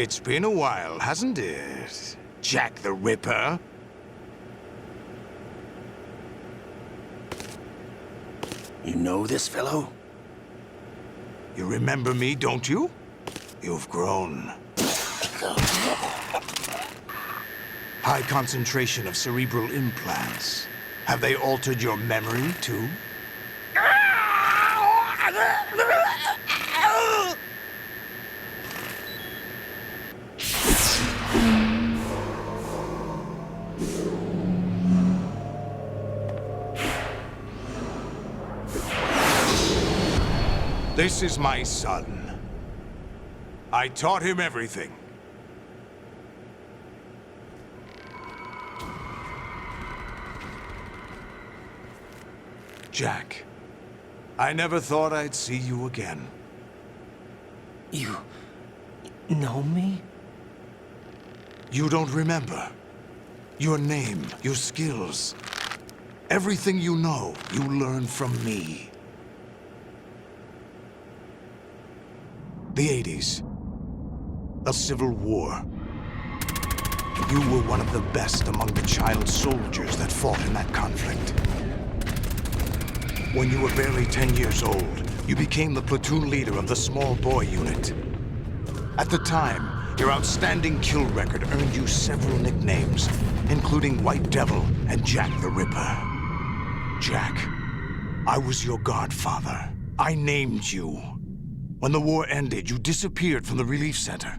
It's been a while, hasn't it? Jack the Ripper? You know this fellow? You remember me, don't you? You've grown. High concentration of cerebral implants. Have they altered your memory, too? This is my son. I taught him everything. Jack, I never thought I'd see you again. You know me? You don't remember. Your name, your skills. Everything you know, you learned from me. The 80s. A civil war. You were one of the best among the child soldiers that fought in that conflict. When you were barely 10 years old, you became the platoon leader of the small boy unit. At the time, your outstanding kill record earned you several nicknames, including White Devil and Jack the Ripper. Jack, I was your godfather. I named you. When the war ended, you disappeared from the relief center.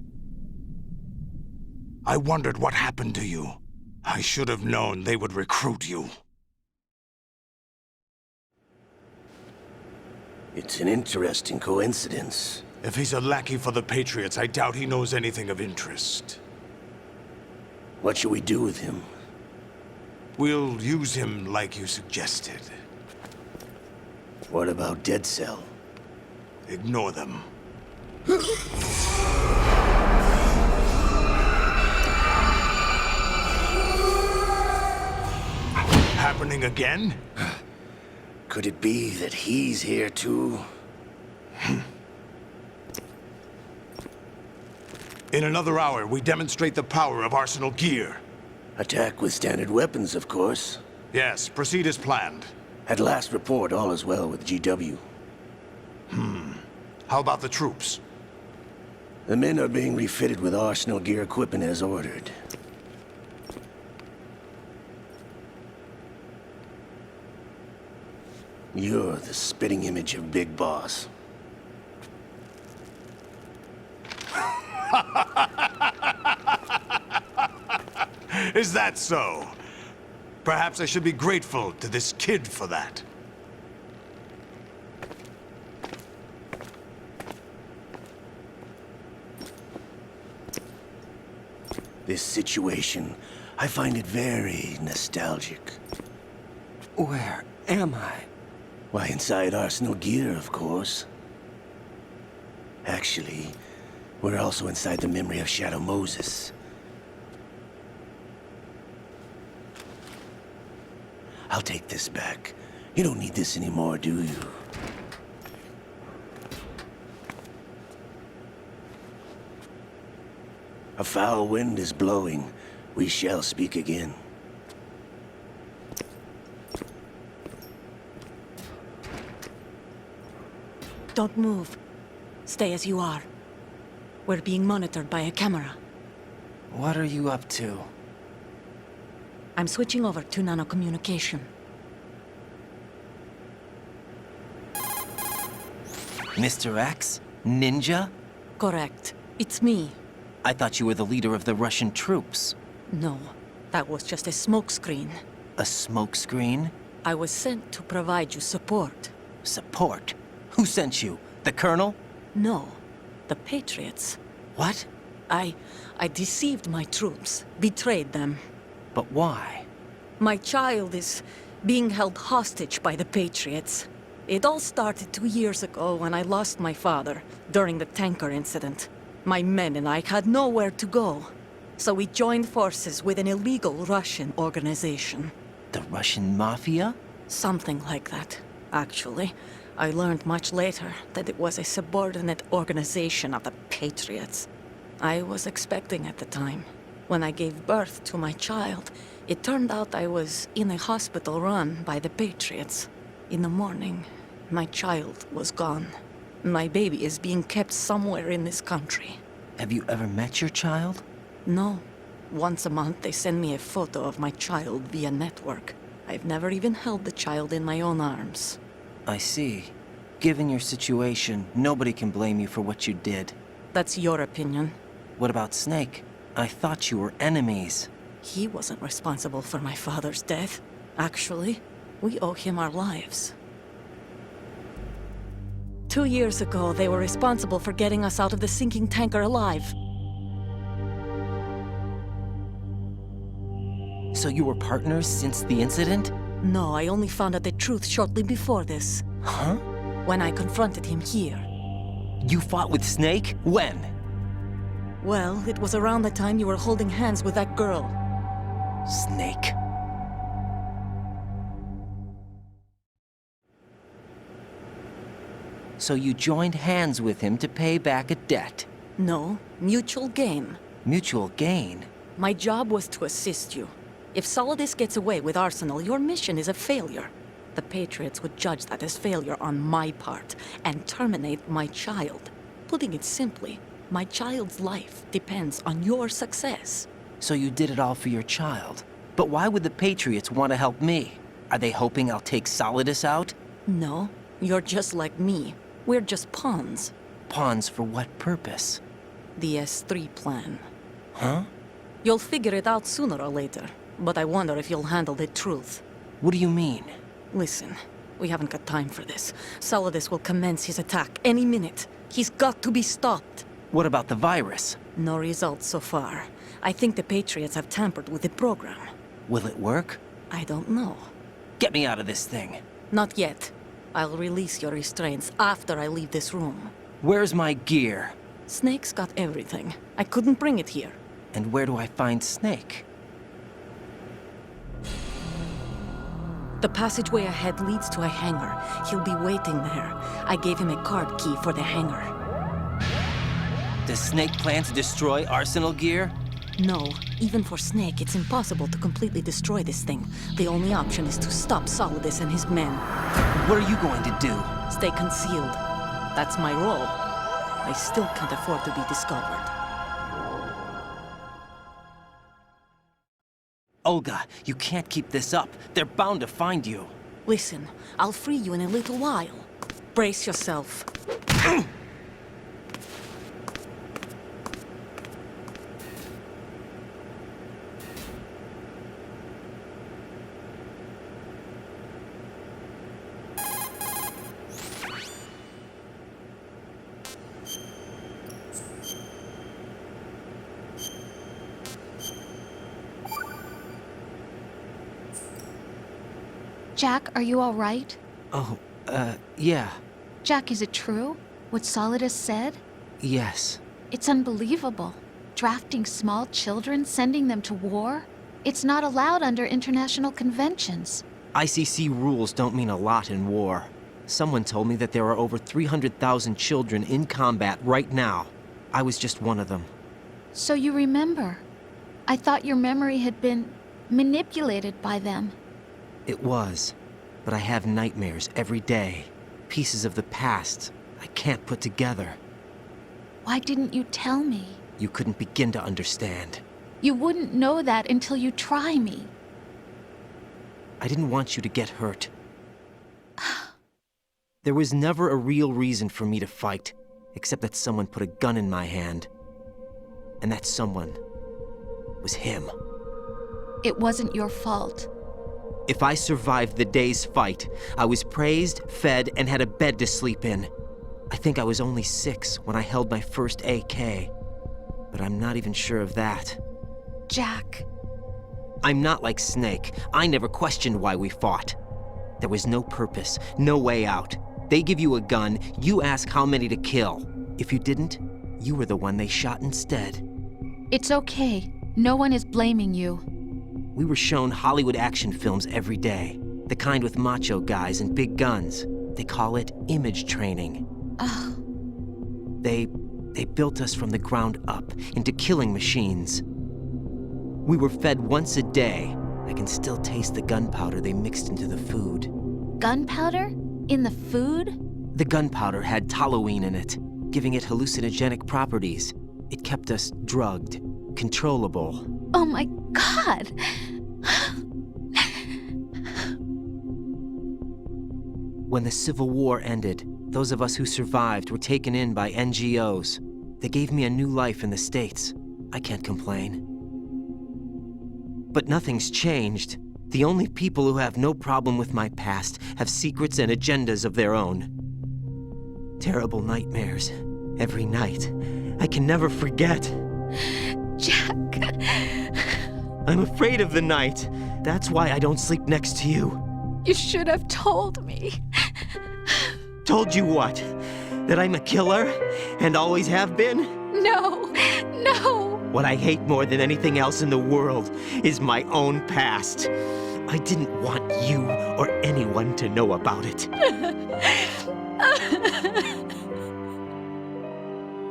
I wondered what happened to you. I should have known they would recruit you. It's an interesting coincidence. If he's a lackey for the Patriots, I doubt he knows anything of interest. What should we do with him? We'll use him like you suggested. What about Dead Cell? Ignore them. Happening again? Could it be that he's here too? In another hour, we demonstrate the power of Arsenal gear. Attack with standard weapons, of course. Yes, proceed as planned. At last report, all is well with GW. How about the troops? The men are being refitted with Arsenal gear equipment as ordered. You're the spitting image of Big Boss. Is that so? Perhaps I should be grateful to this kid for that. This situation, I find it very nostalgic. Where am I? Why, inside Arsenal gear, of course. Actually, we're also inside the memory of Shadow Moses. I'll take this back. You don't need this anymore, do you? A foul wind is blowing. We shall speak again. Don't move. Stay as you are. We're being monitored by a camera. What are you up to? I'm switching over to nanocommunication. Mr. X? Ninja? Correct. It's me. I thought you were the leader of the Russian troops. No, that was just a smokescreen. A smokescreen? I was sent to provide you support. Support? Who sent you? The Colonel? No, the Patriots. What? I deceived my troops, betrayed them. But why? My child is being held hostage by the Patriots. It all started 2 years ago when I lost my father during the tanker incident. My men and I had nowhere to go, so we joined forces with an illegal Russian organization. The Russian Mafia? Something like that, actually. I learned much later that it was a subordinate organization of the Patriots. I was expecting at the time. When I gave birth to my child, it turned out I was in a hospital run by the Patriots. In the morning, my child was gone. My baby is being kept somewhere in this country. Have you ever met your child? No. Once a month, they send me a photo of my child via network. I've never even held the child in my own arms. I see. Given your situation, nobody can blame you for what you did. That's your opinion. What about Snake? I thought you were enemies. He wasn't responsible for my father's death. Actually, we owe him our lives. 2 years ago, they were responsible for getting us out of the sinking tanker alive. So you were partners since the incident? No, I only found out the truth shortly before this. Huh? When I confronted him here. You fought with Snake? When? Well, it was around the time you were holding hands with that girl. Snake. So you joined hands with him to pay back a debt? No, mutual gain. Mutual gain? My job was to assist you. If Solidus gets away with Arsenal, your mission is a failure. The Patriots would judge that as failure on my part and terminate my child. Putting it simply, my child's life depends on your success. So you did it all for your child. But why would the Patriots want to help me? Are they hoping I'll take Solidus out? No, you're just like me. We're just pawns. Pawns for what purpose? The S3 plan. Huh? You'll figure it out sooner or later, but I wonder if you'll handle the truth. What do you mean? Listen, we haven't got time for this. Solidus will commence his attack any minute. He's got to be stopped. What about the virus? No results so far. I think the Patriots have tampered with the program. Will it work? I don't know. Get me out of this thing. Not yet. I'll release your restraints after I leave this room. Where's my gear? Snake's got everything. I couldn't bring it here. And where do I find Snake? The passageway ahead leads to a hangar. He'll be waiting there. I gave him a card key for the hangar. Does Snake plan to destroy Arsenal gear? No, even for Snake, it's impossible to completely destroy this thing. The only option is to stop Solidus and his men. What are you going to do? Stay concealed. That's my role. I still can't afford to be discovered. Olga, you can't keep this up. They're bound to find you. Listen, I'll free you in a little while. Brace yourself. Jack, are you all right? Oh, yeah. Jack, is it true? What Solidus said? Yes. It's unbelievable. Drafting small children, sending them to war? It's not allowed under international conventions. ICC rules don't mean a lot in war. Someone told me that there are over 300,000 children in combat right now. I was just one of them. So you remember. I thought your memory had been manipulated by them. It was. But I have nightmares every day. Pieces of the past I can't put together. Why didn't you tell me? You couldn't begin to understand. You wouldn't know that until you try me. I didn't want you to get hurt. There was never a real reason for me to fight, except that someone put a gun in my hand. And that someone was him. It wasn't your fault. If I survived the day's fight, I was praised, fed, and had a bed to sleep in. I think I was only 6 when I held my first AK. But I'm not even sure of that. Jack. I'm not like Snake. I never questioned why we fought. There was no purpose, no way out. They give you a gun, you ask how many to kill. If you didn't, you were the one they shot instead. It's okay. No one is blaming you. We were shown Hollywood action films every day. The kind with macho guys and big guns. They call it image training. Ugh. They They built us from the ground up into killing machines. We were fed once a day. I can still taste the gunpowder they mixed into the food. Gunpowder? In the food? The gunpowder had toluene in it, giving it hallucinogenic properties. It kept us drugged, controllable. Oh my God! When the Civil War ended, those of us who survived were taken in by NGOs. They gave me a new life in the States. I can't complain. But nothing's changed. The only people who have no problem with my past have secrets and agendas of their own. Terrible nightmares. Every night. I can never forget. Jack. I'm afraid of the night. That's why I don't sleep next to you. You should have told me. Told you what? That I'm a killer? And always have been? No, no. What I hate more than anything else in the world is my own past. I didn't want you or anyone to know about it.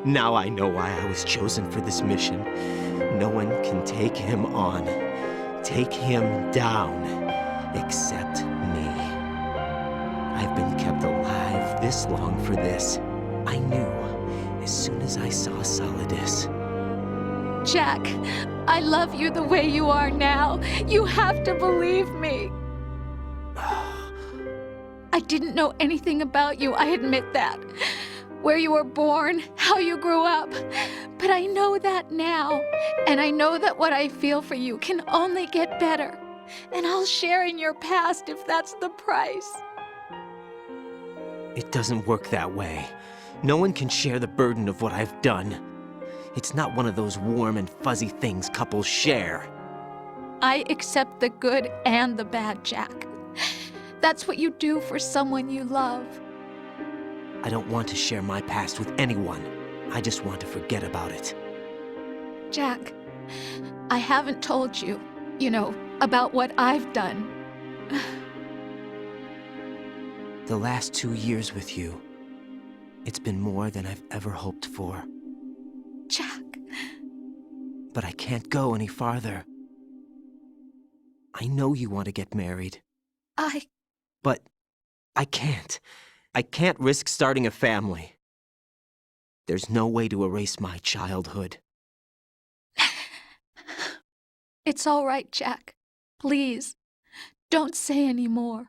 Now I know why I was chosen for this mission. No one can take him on, take him down, except me. I've been kept alive this long for this. I knew as soon as I saw Solidus. Jack, I love you the way you are now. You have to believe me. I didn't know anything about you, I admit that. Where you were born, how you grew up. But I know that now. And I know that what I feel for you can only get better. And I'll share in your past if that's the price. It doesn't work that way. No one can share the burden of what I've done. It's not one of those warm and fuzzy things couples share. I accept the good and the bad, Jack. That's what you do for someone you love. I don't want to share my past with anyone. I just want to forget about it. Jack, I haven't told you, about what I've done. The last 2 years with you, it's been more than I've ever hoped for. Jack. But I can't go any farther. I know you want to get married. But I can't. I can't risk starting a family. There's no way to erase my childhood. It's all right, Jack. Please, don't say any more.